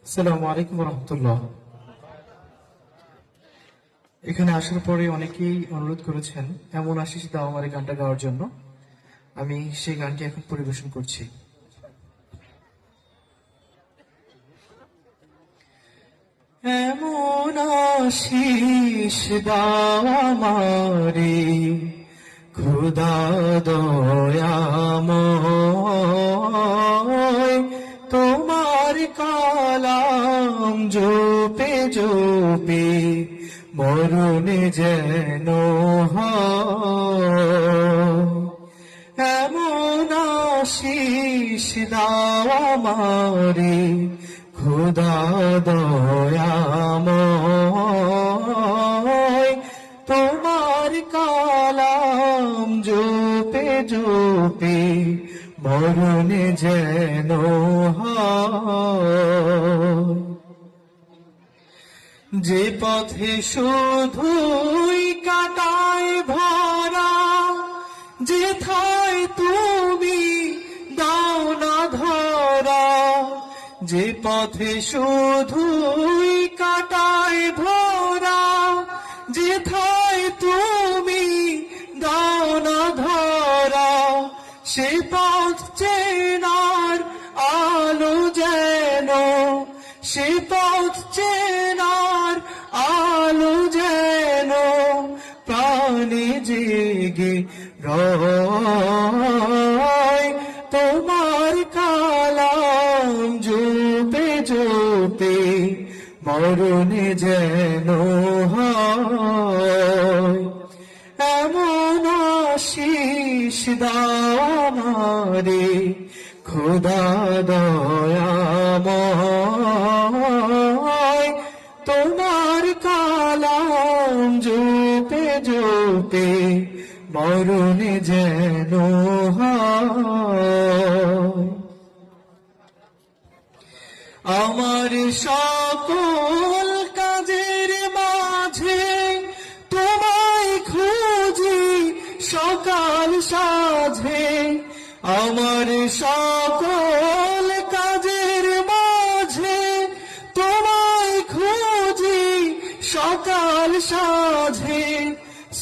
আসসালামু আলাইকুম রহমতুল্লাহ। এখানে আসার পরে অনেকেই অনুরোধ করেছেন এমন আশিস দাও আমার এই গানটা গাওয়ার জন্য। আমি সেই গানটি এখন পরিবেশন করছি। এমন আশিস দাও আমারে খোদা দয়াময়, তোমার কালাম জপে জপে মরণে যেন হয়। এমন আশিস দাও আমারে খোদা দয়াময়, তোমার কালাম জপে জপে মরণে যেন হয়। যে পথে শুধুই কাটায় ভরা, যেথায় তুমি দাও না ধরা। যে পথে শুধুই কাটায় ভরা, যেথায় তুমি দাও না ধরা। সে পথ চেনার আলো যেন, সে পথ চেনার আলো যেন প্রাণে জেগে রয়। তোমার কালাম জপে জপে মরণে যেন হয়। এমন আশিস দাও আমারে খোদা দয়াময়, তোমার কালাম জপে জপে মরণে যেন হয়। আমার সকল কাজের মাঝে তোমায় খুঁজি সকাল সাঁঝে। আমার সকল কাজের মাঝে তোমায় খুঁজি সকাল সাঁঝে।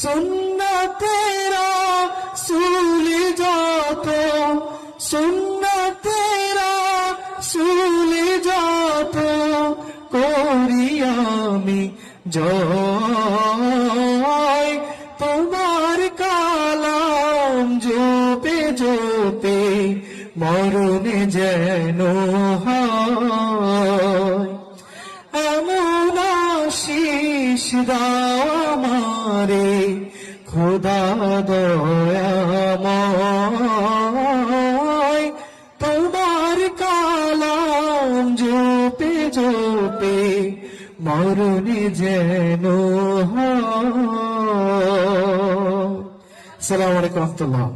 সুন্নতেরা সুলে যত, সুন্নতেরা সুলে যত করি আমি জয়। তোমার কালাম জপে জপে মরণে যেন হয়। এমন আশিস দাও আমারে খোদা দয়াময়, তোমার কালাম জপে জপে মরণে যেন হয়। আসসালামু আলাইকুম রহমতুল্লাহ।